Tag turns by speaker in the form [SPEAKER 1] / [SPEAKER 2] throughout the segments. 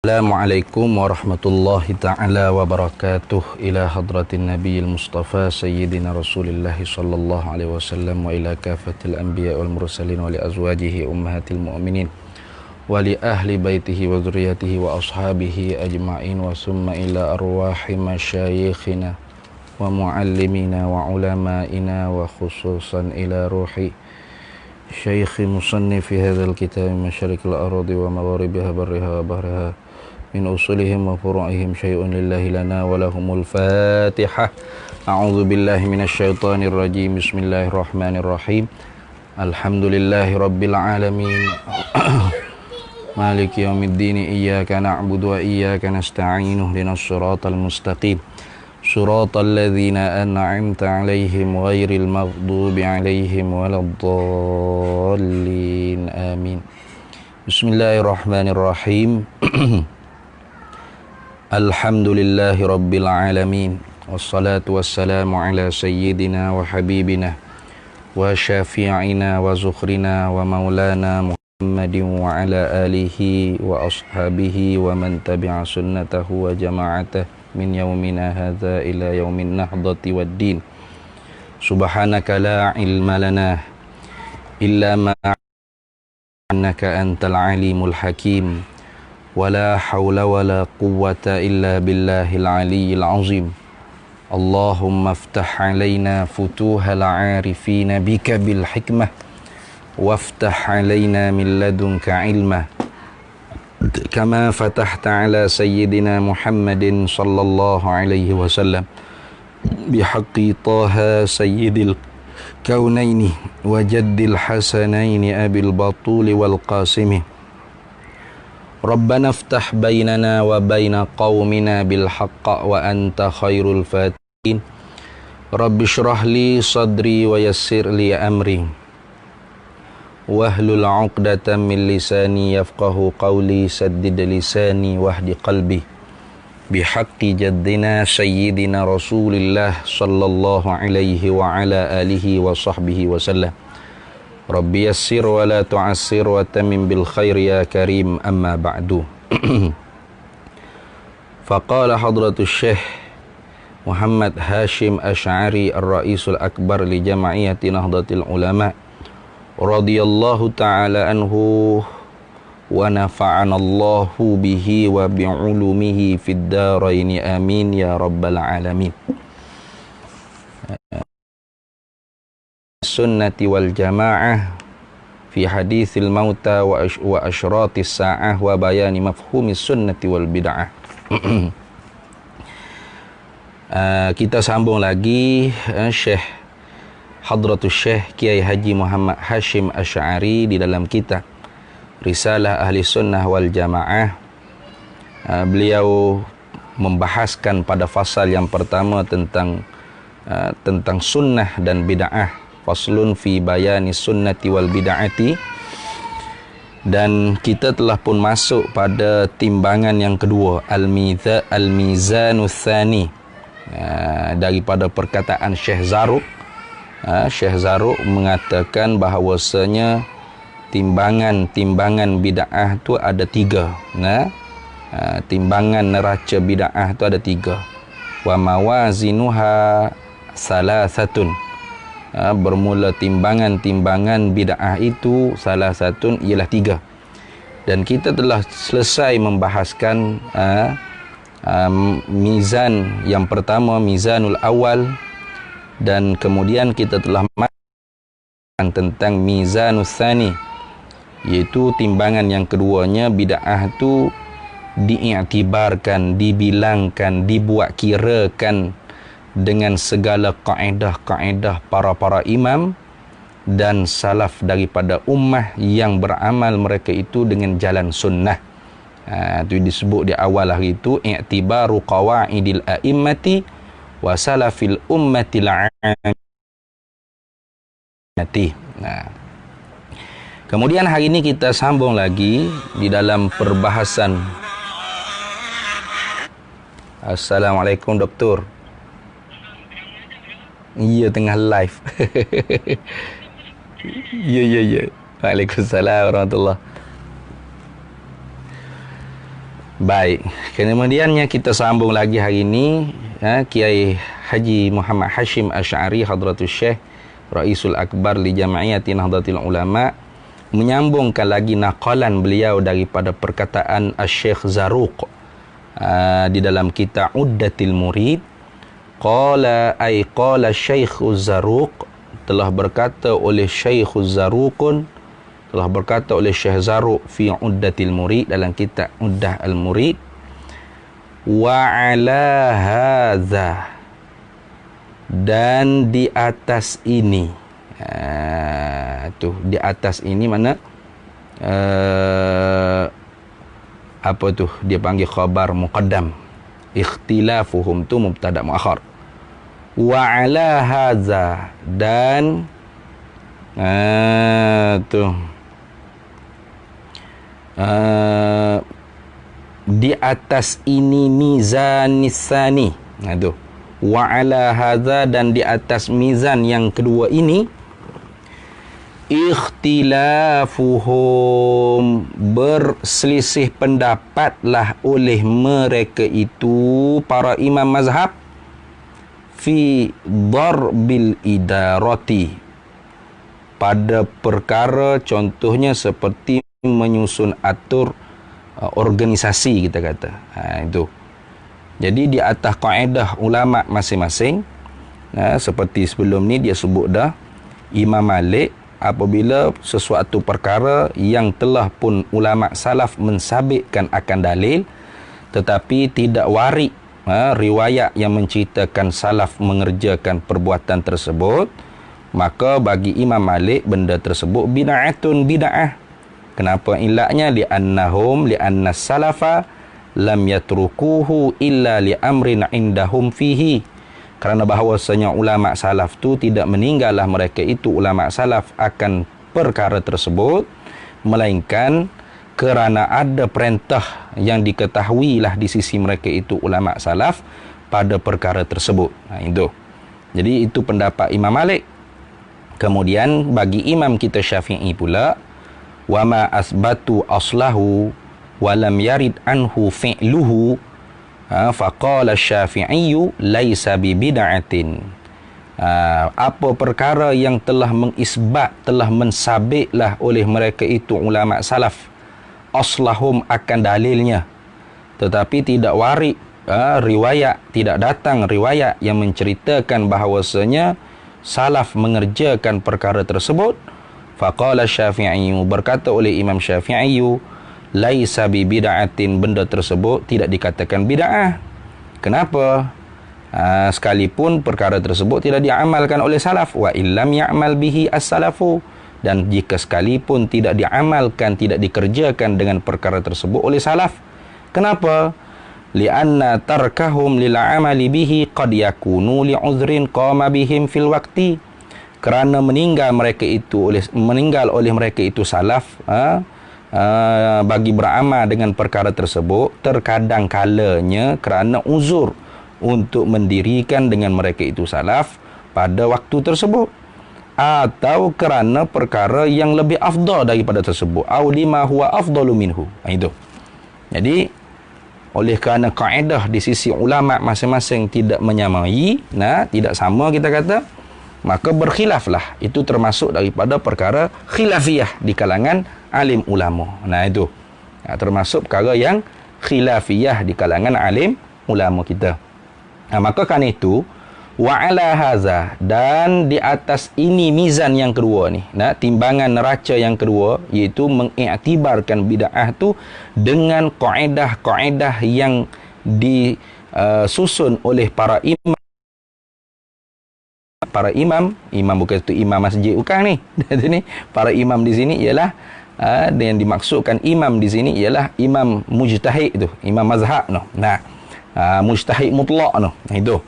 [SPEAKER 1] Assalamualaikum warahmatullahi ta'ala wabarakatuh. Ila hadratin nabiyil mustafa sayyidina rasulillahi sallallahu alaihi wasallam wa ila kafatil anbiya wal mursalin wa li azwajihi ummahatil mu'minin wa li ahli baitihi wa zuriyatihi wa ashabihi ajma'in wa summa ila arwahi masyayikhina wa muallimina wa ulama'ina wa khususan ila ruhi syaikhi musannifi hadzal kitab masyarikil ardi wa magharibiha barriha wa bahriha min usulihim wa furu'ihim syai'un lillahi lana wa lahumul fatihah. A'udzu billahi minasyaitonir rajim. Bismillahirrahmanirrahim. Alhamdulillahi rabbil alamin. Maliki yaumiddin. Iyyaka na'budu wa iyyaka nasta'in. Ihdinas siratal mustaqim. Siratal ladzina an'amta 'alaihim ghairil maghdubi 'alaihim waladdallin. Amin. Bismillahirrahmanirrahim. Alhamdulillahi rabbil alamin. Wassalatu wassalamu ala sayyidina wa habibina wa syafi'ina wa zukhrina wa maulana Muhammadin wa ala alihi wa ashabihi wa man tabi'a sunnatahu wa jama'atah min yaumina hadza ila yaumin nahdati wad din. Subhanaka la ilma lana illa ma 'allamtana antal alimul hakim. ولا حول ولا قوة إلا بالله العلي العظيم. اللهم افتح علينا فتوح العارفين بك بالحكمة وافتح علينا من لدنك علما كما فتحت على سيدنا محمد صلى الله عليه وسلم بحق طه سيد الكونين وجد الحسنين أبي البطول والقاسم. Rabbana iftah bainana wa baina qaumina bil haqq wa anta khairul fatihin. Rabbi shrah li sadri wa yassir li amri wahlul 'uqdatam min lisani yafqahu qawli. Saddid lisani wahdi qalbi bihaqqi jaddina sayyidina Rasulillah sallallahu alaihi wa ala alihi wa sahbihi wa sallam. Rabbi yassir wa la tu'assir wa tamim bil khair ya karim, amma ba'du. Faqala hadratus syekh Muhammad Hashim Asy'ari ar-Ra'isul Akbar li Jama'iyati Nahdlatul Ulama radhiyallahu ta'ala anhu wa nafa'ana Allahu bihi wa bi'ulumihi fid daraini amin ya rabbal alamin. Sunnati wal jamaah fi hadithil mauta wa asyratis sa'ah wa bayani mafhumis sunnati wal bid'ah. Kita sambung lagi Syekh Hadratus Syekh Kiai Haji Muhammad Hashim Asy'ari di dalam kitab Risalah Ahli Sunnah wal Jamaah. Beliau membahaskan pada fasal yang pertama tentang sunnah dan bid'ah. Faslun fi bayani sunnati wal bid'ati. Dan kita telah pun masuk pada timbangan yang kedua, al-mizanus tsani, daripada perkataan Syekh Zarruq. Syekh Zarruq mengatakan bahawasanya timbangan bid'ah tu ada tiga. Timbangan neraca bid'ah tu ada tiga. Wa mawazinuha salasatun. Bermula timbangan bid'ah itu salah satu ialah tiga. Dan kita telah selesai membahaskan mizan yang pertama, mizanul awal, dan kemudian kita telah masukkan tentang mizanus tsani, iaitu timbangan yang keduanya. Bid'ah itu diiktibarkan, dibilangkan, dibuat kirakan dengan segala kaedah-kaedah para imam dan salaf daripada ummah yang beramal mereka itu dengan jalan sunnah. Itu disebut di awal hari itu i'tibaru qawaidil a'immati wa salafil ummatil 'ammati. Kemudian hari ini kita sambung lagi di dalam perbahasan. Assalamualaikum doktor. Ya, tengah live. Ya. Waalaikumsalam warahmatullahi. Baik, kemudiannya kita sambung lagi hari ini, Kiai Haji Muhammad Hashim Asy'ari Hadratus Syekh Raisul Akbar li Jam'iyati Nahdlatul Ulama menyambungkan lagi naqalan beliau daripada perkataan Asy-Syaikh Zaruq di dalam kitab Uddatil Murid. Qala Syaikh Zaruq, telah berkata oleh Syaikh Zaruqun, telah berkata oleh Syekh Zaruq fi Uddatil Murid, dalam kitab Uddah Al-Murid, wa ala hadza, dan di atas ini. Di atas ini mana apa tu dia panggil khabar muqaddam, ikhtilafuhum tu mubtada muakhar. Wa ala hadza, dan di atas ini mizanisani. Wa ala hadza, dan di atas mizan yang kedua ini, ikhtilafuhum, berselisih pendapatlah oleh mereka itu para imam mazhab, fi darbil idarati, pada perkara contohnya seperti menyusun atur organisasi, kita kata. Itu. Jadi di atas kaedah ulama masing-masing, seperti sebelum ni dia sebut dah, Imam Malik apabila sesuatu perkara yang telah pun ulama salaf mensabitkan akan dalil, tetapi tidak warik riwayat yang menceritakan salaf mengerjakan perbuatan tersebut, maka bagi Imam Malik benda tersebut bid'atun, bid'ah. Kenapa ilahnya? Li'anna salafa lam yatrukuhu illa li amrin indahum fihi. Kerana bahawasanya ulama salaf tu tidak meninggallah mereka itu ulama salaf akan perkara tersebut, melainkan kerana ada perintah yang diketahuilah di sisi mereka itu ulama salaf pada perkara tersebut. Itu. Jadi itu pendapat Imam Malik. Kemudian bagi imam kita Syafi'i pula, wa ma asbatu aslahu wa lam yarid anhu fi'luhu, faqala Syafi'i laisa bi bid'atin. Apa perkara yang telah mengisbat, telah mensabitlah oleh mereka itu ulama salaf aslahum akan dalilnya, tetapi tidak warik riwayat, tidak datang riwayat yang menceritakan bahawasanya salaf mengerjakan perkara tersebut, faqala Syafi'i, berkata oleh Imam Syafi'i, laisa bi bid'atin, benda tersebut tidak dikatakan bid'ah. Kenapa? Sekalipun perkara tersebut tidak diamalkan oleh salaf, wa illam ya'mal bihi as-salafu, dan jika sekalipun tidak diamalkan, tidak dikerjakan dengan perkara tersebut oleh salaf. Kenapa? Li'anna tarkahum lil amali bihi qad yakunu li'udhrin qama bihim fil waqti. Kerana meninggal oleh mereka itu salaf bagi beramal dengan perkara tersebut, terkadang kalanya kerana uzur untuk mendirikan dengan mereka itu salaf pada waktu tersebut, atau kerana perkara yang lebih afdal daripada tersebut, au lima huwa afdalu minhu. Itu. Jadi oleh kerana kaedah di sisi ulama masing-masing tidak menyamai, tidak sama, kita kata, maka berkhilaflah. Itu termasuk daripada perkara khilafiyah di kalangan alim ulama. Itu termasuk perkara yang khilafiyah di kalangan alim ulama kita. Maka kan itu, wa ala haza, dan di atas ini mizan yang kedua ni, timbangan neraca yang kedua, iaitu mengiktibarkan bid'ah tu dengan kaedah-kaedah yang disusun oleh para imam bukan itu imam masjid bukan ni. Jadi para imam di sini ialah yang dimaksudkan imam di sini ialah imam mujtahid tu, imam mazhab noh. Mujtahid mutlak noh. Itu.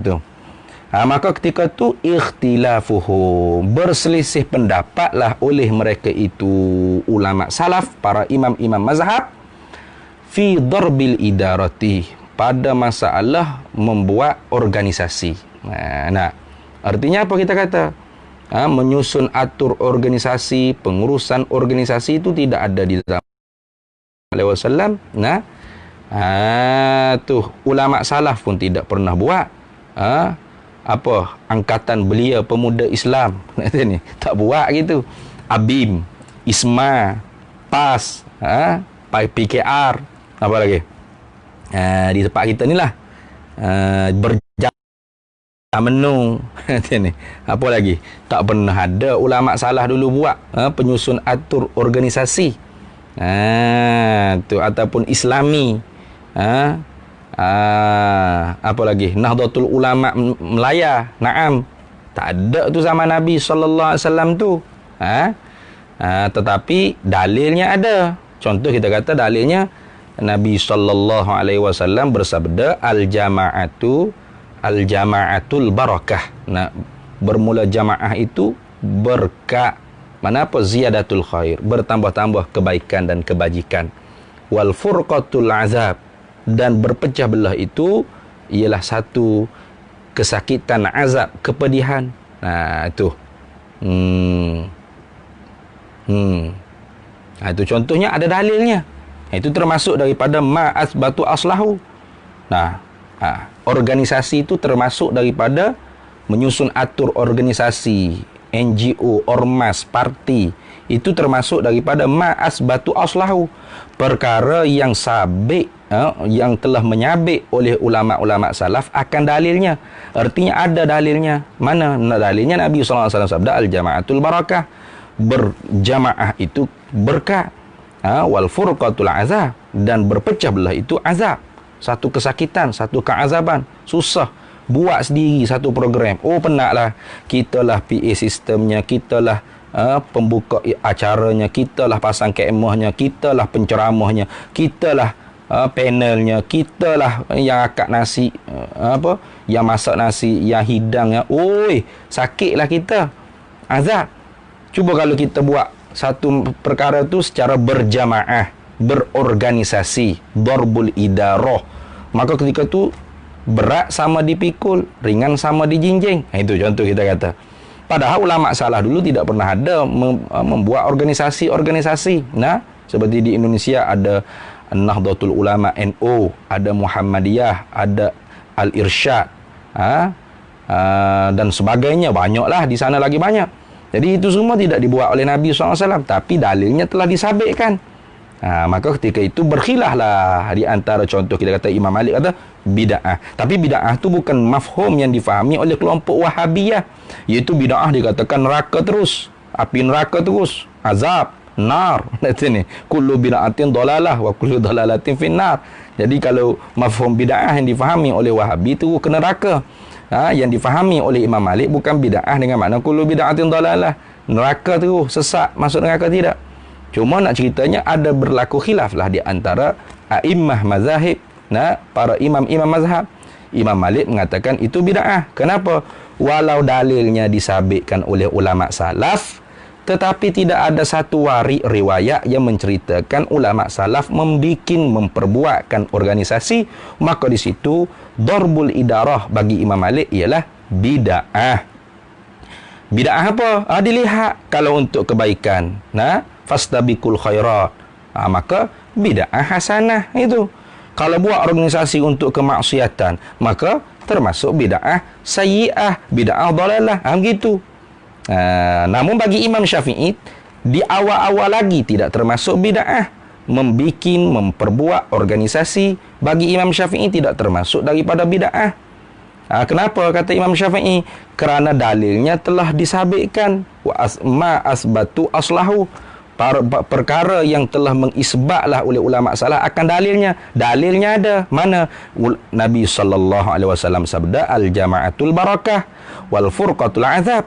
[SPEAKER 1] Tu. Maka ketika tu ikhtilafuhum, berselisih pendapatlah oleh mereka itu ulama salaf, para imam-imam mazhab, fi darbil idarati, pada masalah membuat organisasi. Artinya apa kita kata? Menyusun atur organisasi, pengurusan organisasi itu tidak ada di zaman alaihi wasallam. Nah, tu ulama salaf pun tidak pernah buat. Apa angkatan belia pemuda Islam kata ni, tak buat gitu. ABIM, ISMA, PAS, PKR, apa lagi? Di tempat kita ni lah. Menung ni. Apa lagi? Tak pernah ada ulama salah dulu buat penyusun atur organisasi. Tu ataupun Islami. Apa lagi? Nahdlatul Ulama Melaya. Naam. Tak ada tu zaman Nabi sallallahu alaihi wasallam tu. Tetapi dalilnya ada. Contoh kita kata dalilnya Nabi sallallahu alaihi wasallam bersabda al-jama'atul barakah. Nah, bermula jamaah itu berkah. Mana apa? Ziyadatul khair, bertambah-tambah kebaikan dan kebajikan. Wal furqatul azab, dan berpecah belah itu ialah satu kesakitan, azab, kepedihan. Nah, itu. Itu contohnya ada dalilnya. Itu termasuk daripada ma'as batu aslahu. Nah, organisasi itu termasuk daripada menyusun atur organisasi, NGO, ormas, parti. Itu termasuk daripada ma'as batu aslahu. Perkara yang sabik, yang telah menyabik oleh ulama-ulama salaf akan dalilnya. Artinya ada dalilnya. Mana dalilnya? Nabi SAW sabda, al-jama'atul barakah. Berjamaah itu berkah. Wal furqatul azab, dan berpecah belah itu azab. Satu kesakitan, satu keazaban. Susah buat sendiri satu program. Penatlah. Kita lah PA sistemnya, kita lah pembuka acaranya, kita lah pasang kemahnya, kita lah penceramahnya, kita lah panelnya, kita lah yang akad nasi, yang masak nasi, yang hidangnya. Sakitlah kita. Azab. Cuba kalau kita buat satu perkara tu secara berjamaah, berorganisasi, darbul idarah, maka ketika tu berat sama dipikul, ringan sama dijinjing. Itu contoh kita kata. Padahal ulama salah dulu tidak pernah ada membuat organisasi-organisasi. Nah, seperti di Indonesia ada Nahdlatul Ulama NU, ada Muhammadiyah, ada Al-Irsyad, dan sebagainya. Banyaklah di sana, lagi banyak. Jadi itu semua tidak dibuat oleh Nabi SAW, tapi dalilnya telah disabitkan. Maka ketika itu berkhilaflah di antara, contoh kita kata Imam Malik kata bid'ah. Tapi bid'ah tu bukan mafhum yang difahami oleh kelompok Wahabiyah. Iaitu bid'ah dikatakan neraka terus, api neraka terus, azab, nar. Kata ni, kullu bid'atin dalalah wa kullu dalalatin finnar. Jadi kalau mafhum bid'ah yang difahami oleh Wahabi tu ke neraka. Yang difahami oleh Imam Malik bukan bid'ah dengan makna kullu bid'atin dalalah, neraka terus, sesat, masuk neraka, tidak. Cuma nak ceritanya ada berlaku khilaf lah di antara a'immah mazahib, para imam-imam mazhab. Imam Malik mengatakan itu bid'ah. Kenapa? Walau dalilnya disabitkan oleh ulama salaf, tetapi tidak ada satu riwayat yang menceritakan ulama salaf memperbuatkan organisasi. Maka di situ darbul idarah bagi Imam Malik ialah bid'ah. Bid'ah apa? Dilihat kalau untuk kebaikan, fastabiqul khairat, maka bid'ah hasanah itu. Kalau buat organisasi untuk kemaksiatan, maka termasuk bid'ah sayyi'ah, bid'ah dalalah, begitu. Namun bagi Imam Syafi'i, di awal-awal lagi tidak termasuk bid'ah. Memperbuat organisasi bagi Imam Syafi'i tidak termasuk daripada bid'ah. Kenapa kata Imam Syafi'i? Kerana dalilnya telah disabitkan. Ma asbatu aslahu, perkara yang telah mengisbatlah oleh ulama salah akan dalilnya ada. Mana? Nabi SAW sabda, al-jama'atul barakah wal furqatul azab.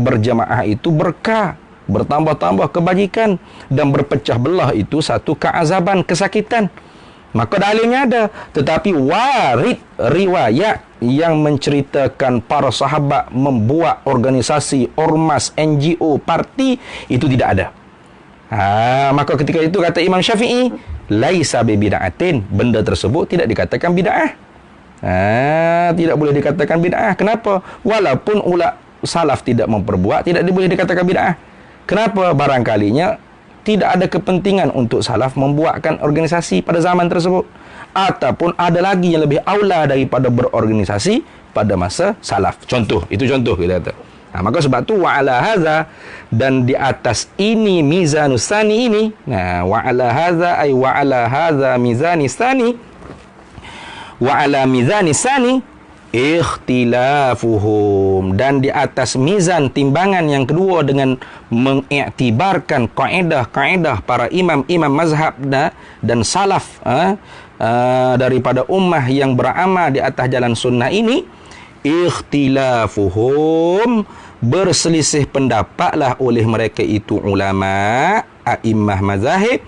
[SPEAKER 1] Berjamaah itu berkah, bertambah-tambah kebajikan, dan berpecah belah itu satu keazaban, kesakitan. Maka dalilnya ada. Tetapi warid riwayat yang menceritakan para sahabat membuat organisasi, ormas, NGO, parti, itu tidak ada. Maka ketika itu kata Imam Syafi'i, laisa bi bid'atin, benda tersebut tidak dikatakan bid'ah. Tidak boleh dikatakan bid'ah. Kenapa? Walaupun salaf tidak memperbuat, tidak boleh dikatakan bid'ah. Kenapa? Barangkalinya tidak ada kepentingan untuk salaf membuatkan organisasi pada zaman tersebut, ataupun ada lagi yang lebih aula daripada berorganisasi pada masa salaf. Contoh, itu contoh kita kata. Maka sebab tu wa ala hadza, dan di atas ini mizanus tsani ini. Wa ala hadza ay wa ala hadza mizanis tsani, wa ala mizanis tsani ikhtilafuhum, dan di atas mizan timbangan yang kedua dengan mengiktibarkan kaedah-kaedah para imam-imam mazhab dan salaf daripada ummah yang beramal di atas jalan sunnah ini, ikhtilafuhum, berselisih pendapatlah oleh mereka itu ulama a'immah mazahib,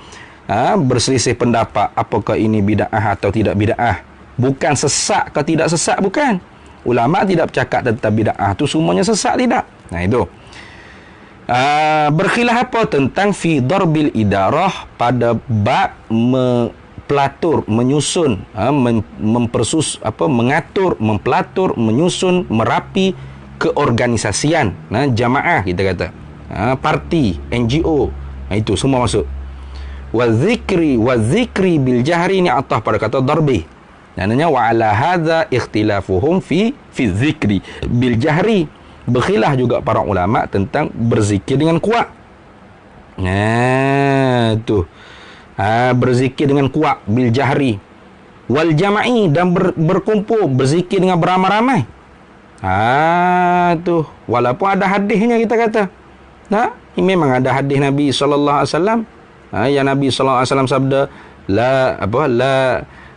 [SPEAKER 1] berselisih pendapat apakah ini bid'ah atau tidak bid'ah. Bukan sesak ke tidak sesak, bukan. Ulama tidak bercakap tentang bid'ah tu semuanya sesak, tidak. Itu. Berkhilaf apa tentang fi darbil idarah, pada bab pelatur, menyusun, mengatur, mempelatur, menyusun, merapi keorganisasian, jamaah kita kata, parti, NGO, itu semua masuk. Wa zikri bil jahri, ni atah pada kata darbi. Maknanya wa ala hadza ikhtilafuhum fi zikri bil jahri. Berkhilaf juga para ulama tentang berzikir dengan kuat. Tu. Berzikir dengan kuat bil jahri wal jama'i, dan berkumpul berzikir dengan beramai-ramai. Tu. Walaupun ada hadisnya kita kata. Ini memang ada hadis Nabi sallallahu alaihi wasallam. Yang Nabi sallallahu alaihi wasallam sabda,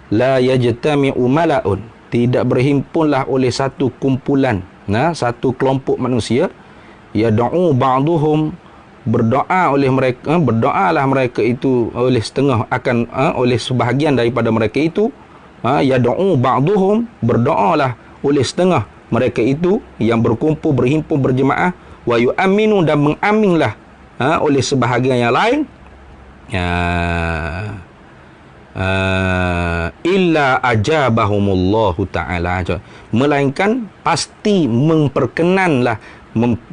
[SPEAKER 1] la yajtami'u mala'un, tidak berhimpunlah oleh satu kumpulan, satu kelompok manusia, yad'u ba'duhum, berdoa oleh mereka, berdoalah mereka itu oleh setengah akan oleh sebahagian daripada mereka itu, yad'u ba'duhum, berdoalah oleh setengah mereka itu yang berkumpul, berhimpun, berjemaah, wa yu'aminu, dan mengaminlah oleh sebahagian yang lain, illa ajabahumullahu ta'ala, melainkan pasti memperkenanlah,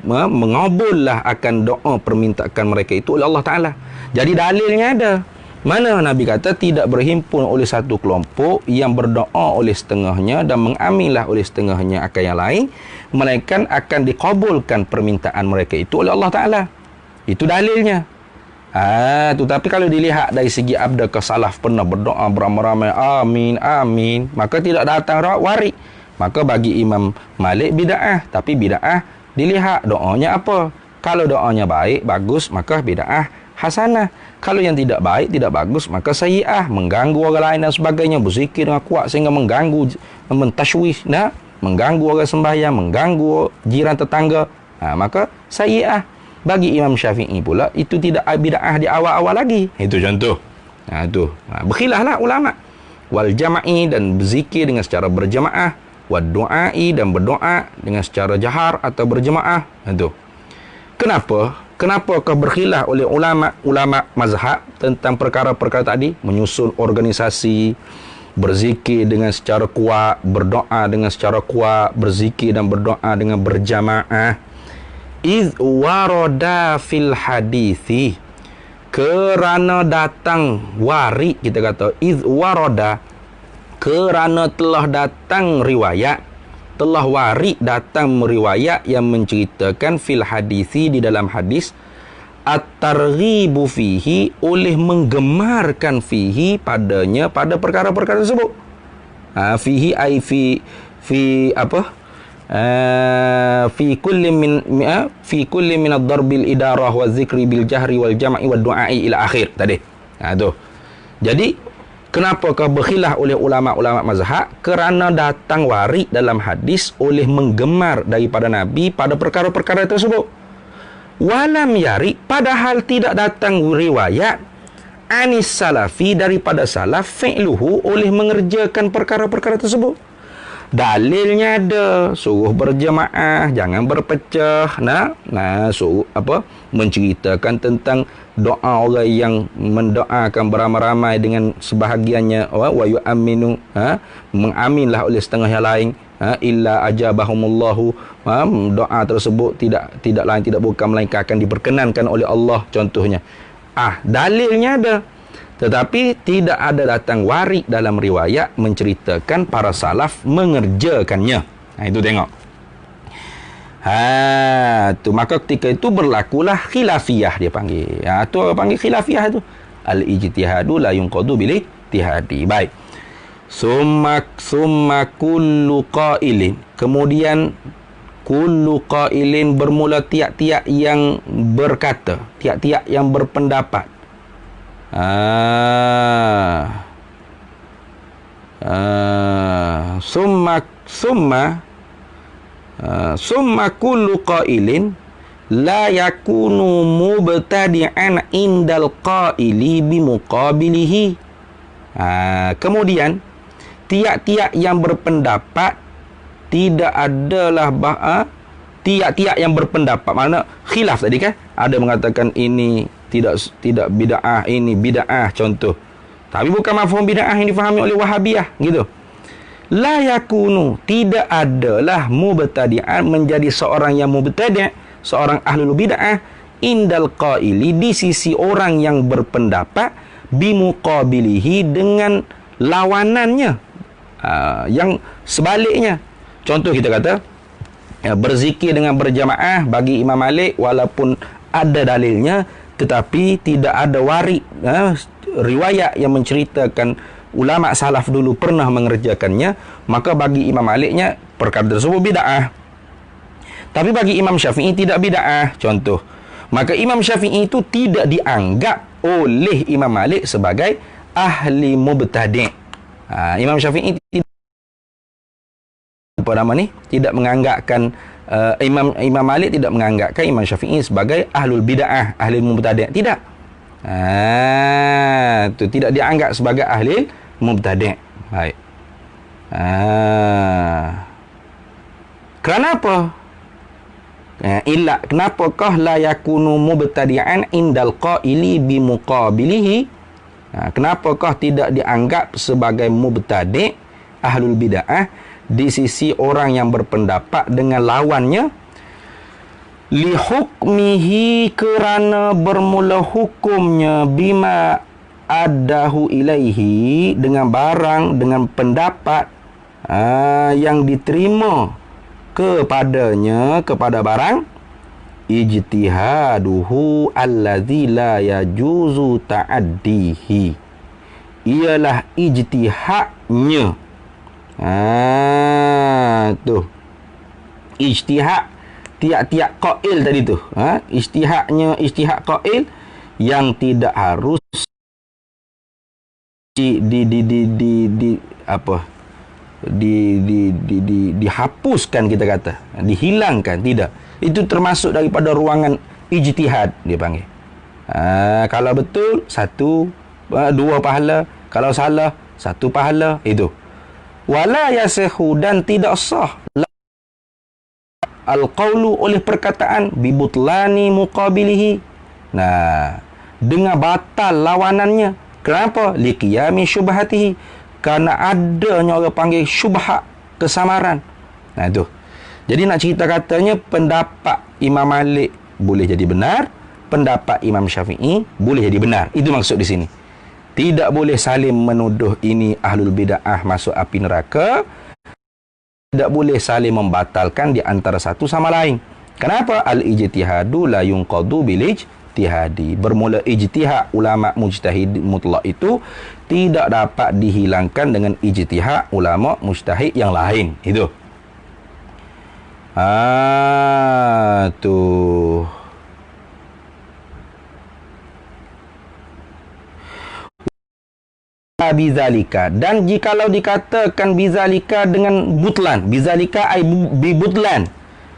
[SPEAKER 1] mengabullah akan doa permintaan mereka itu oleh Allah Ta'ala. Jadi dalilnya ada. Mana Nabi kata tidak berhimpun oleh satu kelompok yang berdoa oleh setengahnya dan mengaminlah oleh setengahnya akan yang lain, melainkan akan dikabulkan permintaan mereka itu oleh Allah Ta'ala. Itu dalilnya. Tapi kalau dilihat dari segi abdakah salaf pernah berdoa beramai-ramai amin amin, maka tidak datang warid, maka bagi Imam Malik bid'ah. Tapi bid'ah dilihat doanya apa. Kalau doanya baik, bagus, maka bid'ah hasanah. Kalau yang tidak baik, tidak bagus, maka sayyi'ah, mengganggu orang lain dan sebagainya, berzikir dengan kuat sehingga mengganggu, mentashwish, mengganggu orang sembahyang, mengganggu jiran tetangga, maka sayyi'ah. Bagi Imam Syafi'i pula, itu tidak bid'ah di awal-awal lagi. Itu contoh. Berkhilaflah ulama. Wal jama'i, dan berzikir dengan secara berjamaah. Wad du'ai, dan berdoa dengan secara jahar atau berjamaah. Itu. Kenapakah berkhilaf oleh ulama mazhab tentang perkara-perkara tadi? Menyusun organisasi, berzikir dengan secara kuat, berdoa dengan secara kuat, berzikir dan berdoa dengan berjamaah. Iz warada fil hadithi, kerana datang warid, kita kata iz warada, kerana telah datang riwayat, telah warid datang meriwayat yang menceritakan fil hadithi, di dalam hadis, at-targhibu fihi, oleh menggemarkan fihi padanya, pada perkara-perkara tersebut. Fihi ay fi apa? Fi kulli min ad-darbil idarah wa zikri bil jahri wal jam'i wad du'ai ila akhir tadi. Tu. Jadi kenapakah berkhilaf oleh ulama-ulama mazhab? Kerana datang warid dalam hadis oleh menggemar daripada Nabi pada perkara-perkara tersebut. Walam yari, padahal tidak datang riwayat anis salafi, daripada salaf, fi'luhu, oleh mengerjakan perkara-perkara tersebut. Dalilnya ada, suruh berjemaah, jangan berpecah, suruh menceritakan tentang doa orang yang mendoakan beramai-ramai dengan sebahagiannya, wa yu'aminu, mengaminlah oleh setengah yang lain, illa ajabahumullahu, doa tersebut tidak lain tidak bukan melainkan akan diperkenankan oleh Allah, contohnya. Dalilnya ada. Tetapi tidak ada datang warid dalam riwayat menceritakan para salaf mengerjakannya. Itu tengok. Tu maka ketika itu berlakulah khilafiyah dia panggil. Tu orang panggil khilafiyah tu. Al-ijtihadu la yunqadu bil ijtihadi. Baik. Summa kullu qailin. Kemudian kullu qailin bermula tiap-tiap yang berkata, tiap-tiap yang berpendapat. Summa kullu qailin la yakunu mubtadi'an indal qaili bimuqabilihi. Kemudian tiap-tiap yang berpendapat tidak adalah tiap-tiap yang berpendapat, makna khilaf tadi kan, ada mengatakan ini tidak bid'ah, ini bid'ah contoh. Tapi bukan mafhum bid'ah yang difahami oleh Wahabiyah gitu. La yakunu, tidak adalah mubtadi'an menjadi seorang yang mubtadi', seorang ahlul bid'ah indal qaili, di sisi orang yang berpendapat, bimuqabilihi, dengan lawanannya, yang sebaliknya. Contoh kita kata berzikir dengan berjamaah bagi Imam Malik walaupun ada dalilnya, tetapi tidak ada warid riwayat yang menceritakan ulama salaf dulu pernah mengerjakannya, maka bagi Imam Maliknya perkara tersebut bid'ah. Tapi bagi Imam Syafi'i tidak bid'ah, contoh. Maka Imam Syafi'i itu tidak dianggap oleh Imam Malik sebagai ahli mubtadi'. Imam Syafi'i tidak menganggapkan Imam Malik tidak menganggapkan Imam Syafi'i sebagai ahlul bid'ah, ahli mubtadi'. Tidak. Itu tidak dianggap sebagai ahli mubtadi'. Baik. Kenapa? Kenapakah la yakunu mubtadi'an indal qaili bimuqabilihi? Kenapakah tidak dianggap sebagai mubtadi' ahlul bid'ah di sisi orang yang berpendapat dengan lawannya? Li hukmihi, kerana bermula hukumnya, bima adahu ilaihi, dengan barang, dengan pendapat yang diterima kepadanya, kepada barang, ijtihaduhu allazi la yajuzu ta'addihi, ialah ijtihadnya. Tu ijtihad tiap-tiap qail tadi tu, ijtihadnya, ijtihad qail yang tidak harus dihapuskan, kita kata dihilangkan, tidak. Itu termasuk daripada ruangan ijtihad dia panggil. Kalau betul satu, dua pahala, kalau salah satu pahala. Itu wala yasihu, dan tidak sah al-qawlu, oleh perkataan, bibutlani muqabilihi, dengan batal lawanannya. Kenapa? Liqiyami syubhatihi, kerana adanya orang panggil syubhat, kesamaran. Itu. Jadi nak cerita katanya pendapat Imam Malik boleh jadi benar, pendapat Imam Syafi'i boleh jadi benar. Itu maksud di sini. Tidak boleh saling menuduh ini ahlul bid'ah masuk api neraka. Tidak boleh saling membatalkan di antara satu sama lain. Kenapa? Al-ijtihadu la yunqadu bil ijtihadi. Bermula ijtihad ulama mujtahid mutlak itu tidak dapat dihilangkan dengan ijtihad ulama mujtahid yang lain. Itu. Tuh. Bizalika, dan jikalau dikatakan bizalika dengan butlan, bizalika ai bibutlan,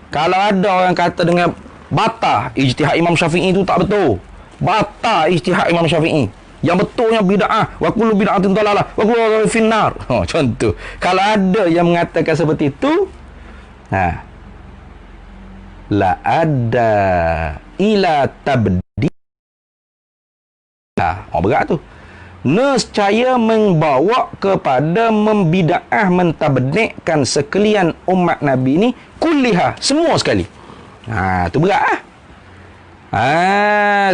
[SPEAKER 1] kalau ada orang kata dengan batal ijtihad Imam Syafi'i itu tak betul, batal ijtihad Imam Syafi'i, yang betulnya bid'ah, wa kullu bid'atin dalalah wa kullu finnar. Contoh, kalau ada yang mengatakan seperti itu, la ada ila tabdi, berat tu, nescaya membawa kepada membida'ah, mentabdikkan sekalian umat Nabi ini, kulliha, semua sekali. Tu berat.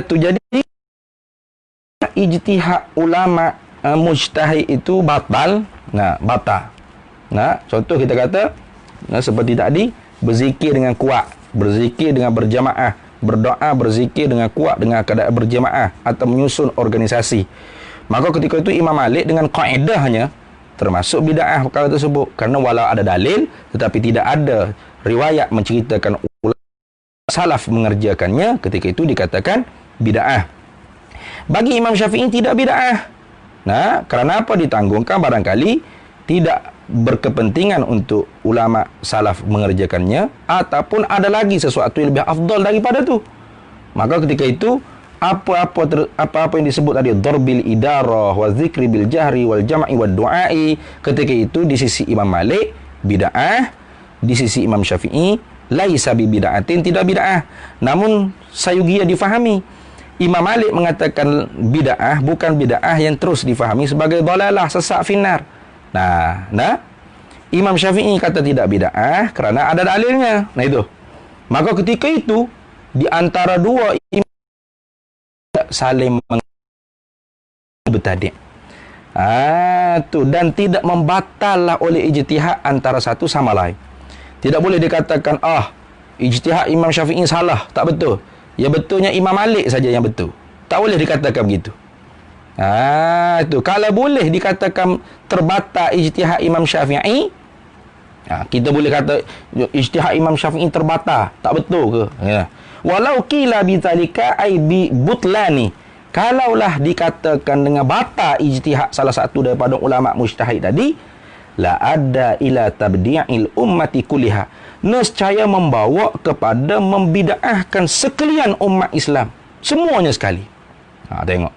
[SPEAKER 1] Tu jadi ijtihad ulama mujtahid itu batal? Batal. Contoh kita kata seperti tadi, berzikir dengan kuat, berzikir dengan berjamaah, berdoa berzikir dengan kuat dengan keadaan berjamaah atau menyusun organisasi. Maka ketika itu Imam Malik dengan kaedahnya termasuk bid'ah perkara tersebut, kerana walau ada dalil tetapi tidak ada riwayat menceritakan ulama salaf mengerjakannya, ketika itu dikatakan bid'ah. Bagi Imam Syafi'i tidak bid'ah. Kerana apa? Ditanggungkan barangkali tidak berkepentingan untuk ulama salaf mengerjakannya, ataupun ada lagi sesuatu yang lebih afdal daripada tu. Maka ketika itu apa-apa yang disebut tadi darbil idarah wa zikri bil jahri wal jam'i wad du'ai, ketika itu di sisi Imam Malik bid'ah, di sisi Imam Syafi'i laisa bi bid'atin, tidak bid'ah. Namun sayugia difahami, Imam Malik mengatakan bid'ah bukan bid'ah yang terus difahami sebagai dalalah, sesat finnar. Imam Syafi'i kata tidak bid'ah kerana ada dalilnya. Itu. Maka ketika itu di antara dua imam saling bertadi'. Dan tidak membatallah oleh ijtihad antara satu sama lain. Tidak boleh dikatakan ijtihad Imam Syafi'i salah, tak betul. Ya betulnya Imam Malik saja yang betul. Tak boleh dikatakan begitu. Itu kalau boleh dikatakan terbatal ijtihad Imam Syafi'i, kita boleh kata ijtihad Imam Syafi'i terbatal, tak betul ke? Walau qila bidzalika ai bi butlani, kalaulah dikatakan dengan batal ijtihad salah satu daripada ulama mujtahid tadi, la ada ila tabdi'il ummati kulliha, nescaya membawa kepada membid'ahkan sekalian umat Islam semuanya sekali. Tengok.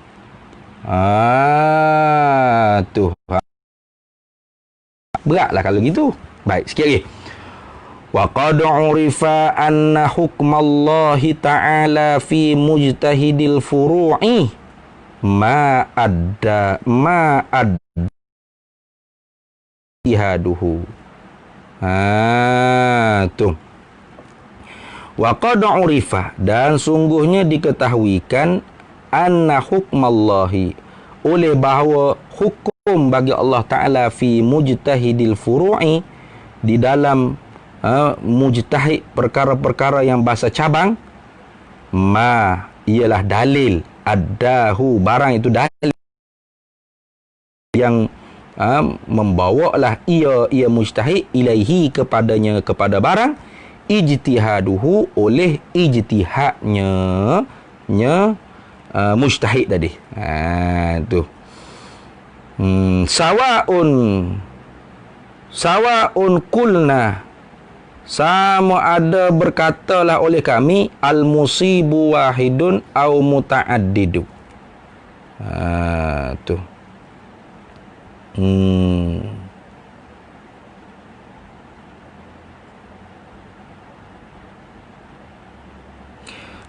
[SPEAKER 1] Beratlah kalau gitu. Baik, sikit lagi. Wa qad urifa anna hukmallahi ta'ala fi mujtahidil furu'i ma ijtihaduhu. Wa qad urifa, dan sungguhnya diketahuikan anna hukmallahi, oleh bahawa hukum bagi Allah Ta'ala fi mujtahidil furu'i, di dalam mujtahid perkara-perkara yang bahasa cabang, ialah dalil, addahu, barang itu dalil yang membawalah ia mujtahid ilaihi, kepadanya, kepada barang, ijtihaduhu, oleh ijtihadnya mujtahid tadi. Sawa'un kulna, sama ada berkatalah oleh kami, al-musibu wahidun au muta'addidu.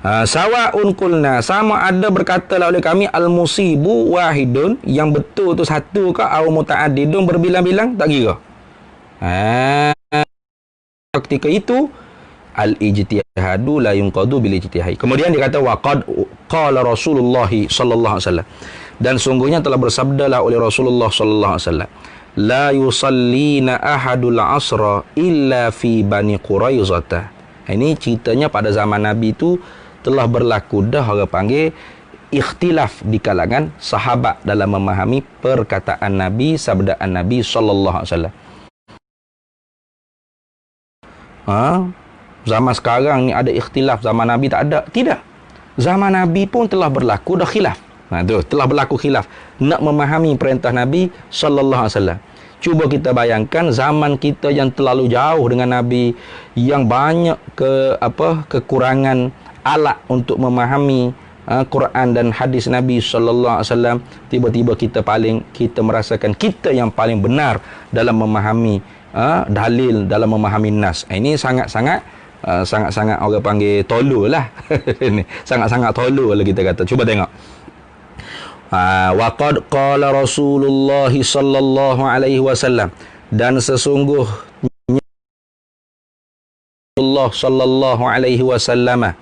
[SPEAKER 1] Sawa'un kulna, sama ada berkatalah oleh kami, al-musibu wahidun, yang betul tu satu ke, au muta'addidun, berbilang-bilang, tak kira. Ketika itu al-ijtihadu la yunqadu bil ijtihad. Kemudian dia kata waqad qala Rasulullah sallallahu alaihi wasallam, dan sungguhnya telah bersabdalah oleh Rasulullah sallallahu alaihi wasallam, la yusallina ahadul asra illa fi bani Quraizah. Ini ceritanya pada zaman Nabi itu telah berlaku dah orang panggil ikhtilaf di kalangan sahabat dalam memahami perkataan Nabi, sabdaan Nabi sallallahu alaihi wasallam. Zaman sekarang ni ada ikhtilaf, zaman Nabi tak ada. Tidak. Zaman Nabi pun telah berlaku dah khilaf. Telah berlaku khilaf nak memahami perintah Nabi sallallahu alaihi wasallam. Cuba kita bayangkan zaman kita yang terlalu jauh dengan Nabi, yang banyak kekurangan alat untuk memahami Quran dan hadis Nabi sallallahu alaihi wasallam. Tiba-tiba kita merasakan kita yang paling benar dalam memahami dalil, dalam memahami nas. Ini sangat-sangat orang panggil tolol lah. Ini sangat-sangat tolol kalau kita kata. Cuba tengok. Wa qad qala Rasulullah sallallahu alaihi wasallam, dan sesungguhnya Allah sallallahu alaihi wasallam,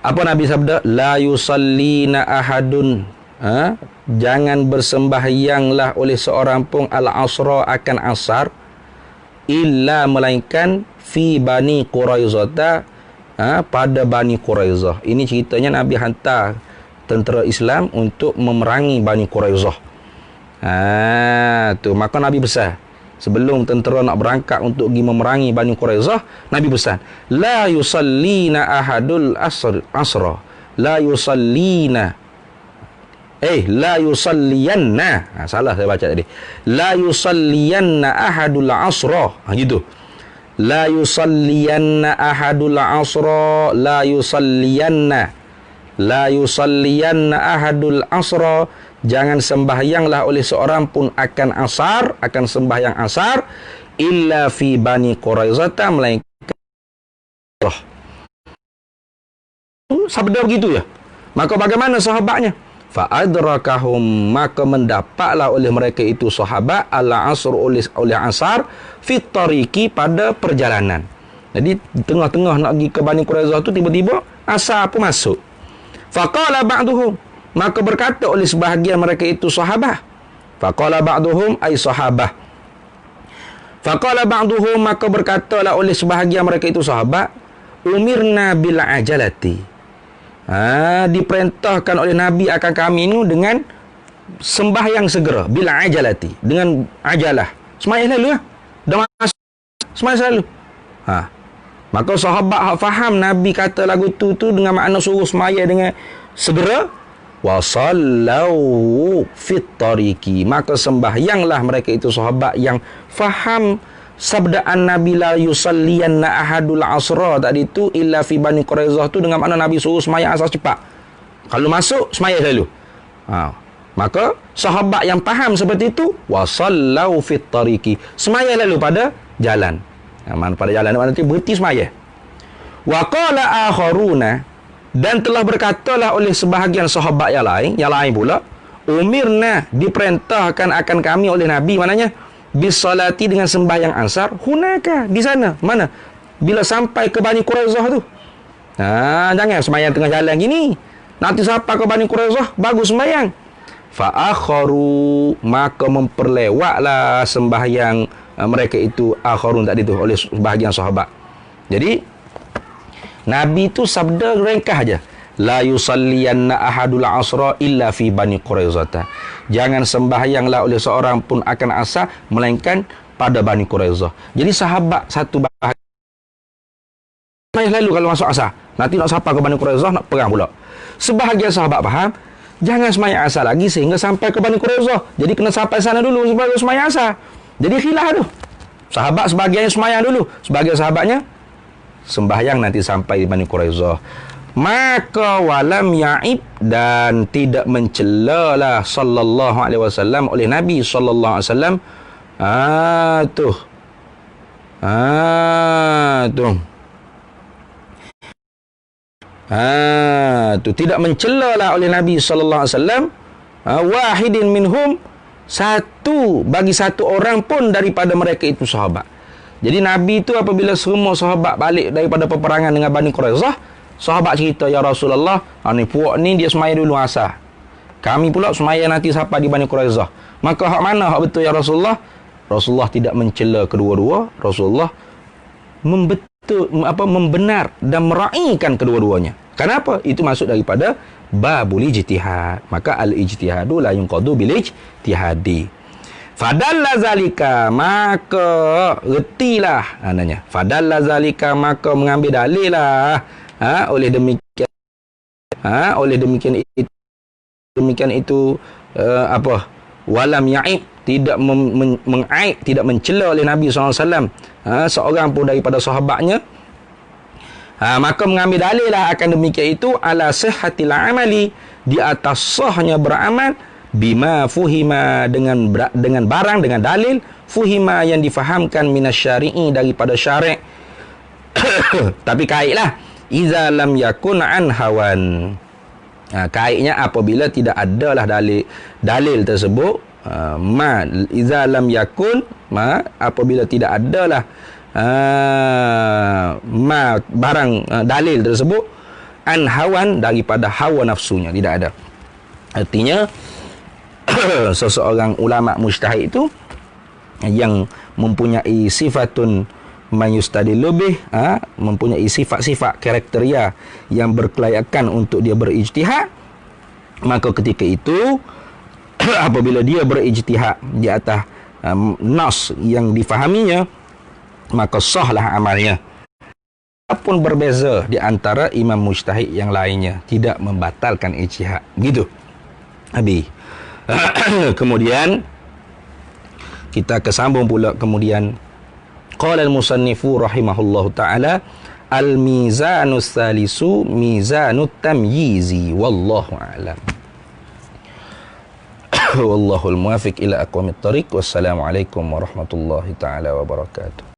[SPEAKER 1] apa Nabi sabda? La yusallina ahadun Jangan bersembahyanglah oleh seorang pun al-asra akan asar, illa melainkan fi Bani Quraizah, pada Bani Quraizah. Ini ceritanya Nabi hantar tentera Islam untuk memerangi Bani Quraizah. Tu maka Nabi besar, sebelum tentera nak berangkat untuk pergi memerangi Bani Quraizah, Nabi pesan, la yusallina ahadul asra, la yusallina la yusalliyanna. Salah saya baca tadi. La yusalliyanna ahadul asra. Gitu. La yusalliyanna ahadul asra, la yusalliyanna. La yusalliyanna ahadul asra. Jangan sembahyanglah oleh seorang pun akan asar, akan sembahyang asar, illa fi Bani Quraizah, melainkan sabda begitu ya. Maka bagaimana sahabatnya? Fa'adrakahum, maka mendapatlah oleh mereka itu sahabat al-asr, oleh asar fit tariqi, pada perjalanan. Jadi tengah-tengah nak pergi ke Bani Quraizah tu, tiba-tiba asar pun masuk. Faqala ba'duhum, maka berkata oleh sebahagian mereka itu sahabat. Faqala ba'duhum ay sahabah. Faqala ba'duhum, maka berkatalah oleh sebahagian mereka itu sahabat, umirna bil ajalati. Diperintahkan oleh Nabi akan kami ini dengan sembahyang segera, bila ajalati, dengan ajalah, sembahyang selalu lah, dah masuk sembahyang selalu. Maka sahabat hak faham Nabi kata lagu tu dengan makna suruh sembahyang dengan segera, wa sallau fit tariqi, maka sembahyanglah mereka itu sahabat yang faham sabdaan Nabi la yusalliyanna ahadul asra tadi tu illa fi Bani Quraizah tu dengan makna Nabi suruh sembahyang asar cepat. Kalau masuk sembahyang selalu. Maka sahabat yang faham seperti itu, wa sallau fit tariqi, sembahyang lalu pada jalan. Mana pada jalan nanti berhenti sembahyang. Wa qala akharuna, dan telah berkatalah oleh sebahagian sahabat yang lain pula, umirna, diperintahkan akan kami oleh Nabi, maknanya bisalati, dengan sembahyang asar, hunaka, di sana. Mana? Bila sampai ke Bani Quraizah tu. Jangan sembahyang tengah jalan gini. Nanti sampai ke Bani Quraizah, bagus sembahyang. Fa'akharu, maka memperlewatlah sembahyang mereka itu akharun tadi tu oleh sebahagian sahabat. Jadi Nabi tu sabda ringkas aja. La yusalliyanna ahadul asra illa fi Bani Quraizah. Jangan sembahyanglah oleh seorang pun akan asar, melainkan pada Bani Quraizah. Jadi sahabat satu bahagian lalu kalau masuk asar, nanti nak sampai ke Bani Quraizah, nak perang pula. Sebahagian sahabat faham, jangan sembahyang asar lagi sehingga sampai ke Bani Quraizah. Jadi kena sampai sana dulu sebab sembahyang asar. Jadi khilaf tu. Sahabat sebahagiannya sembahyang dulu, sebahagian sahabatnya sembahyang nanti sampai di Bani Quraizah. Maka walam ya'ib, dan tidak mencelalah sallallahu alaihi wasallam oleh Nabi sallallahu alaihi wasallam tidak mencelalah oleh Nabi sallallahu alaihi wasallam wahidin minhum, bagi satu orang pun daripada mereka itu sahabat. Jadi Nabi itu apabila semua sahabat balik daripada peperangan dengan Bani Quraizah, sahabat cerita, ya Rasulullah, ni puak ni dia semaya dulu asar, kami pula semaya nanti sampai di Bani Quraizah. Maka hak mana hak betul ya Rasulullah? Rasulullah tidak mencela kedua-dua. Rasulullah membenar dan meraihkan kedua-duanya. Kenapa? Itu masuk daripada babul ijtihad. Maka al-ijtihadu la yunqadu bil ijtihadi. Fadalla zalika, maka retilah ananya. Fadalla zalika, maka mengambil dalil lah. Oleh demikian itu walam ya'ib, tidak mengaib, tidak mencela oleh Nabi SAW seorang pun daripada sahabatnya. Maka mengambil dalil lah akan demikian itu ala sihhatil amali, di atas sahnya beramal, bima fuhima, dengan barang, dengan dalil, fuhima yang difahamkan minasyari'i, daripada syarik. Tapi kaitlah iza lam yakun an hawan. Kaitnya apabila tidak adalah dalil tersebut, iza lam yakun, apabila tidak adalah barang dalil tersebut an hawan, daripada hawa nafsunya, tidak ada. Artinya seseorang ulama mujtahid itu yang mempunyai sifatun mayustadillu bih, mempunyai sifat-sifat kriteria yang berkelayakan untuk dia berijtihad, maka ketika itu apabila dia berijtihad di atas nas yang difahaminya, maka sahlah amalnya. Apapun berbeza di antara imam mujtahid yang lainnya, tidak membatalkan ijtihad. Gitu. Habis. Kemudian kita kesambung pula kemudian qala al-musannifu rahimahullahu taala al-mizanus salisu mizanut tamyizi wallahu a'lam. Wallahul muwafiq ila aqwamit thariq. Wassalamualaikum warahmatullahi taala wabarakatuh.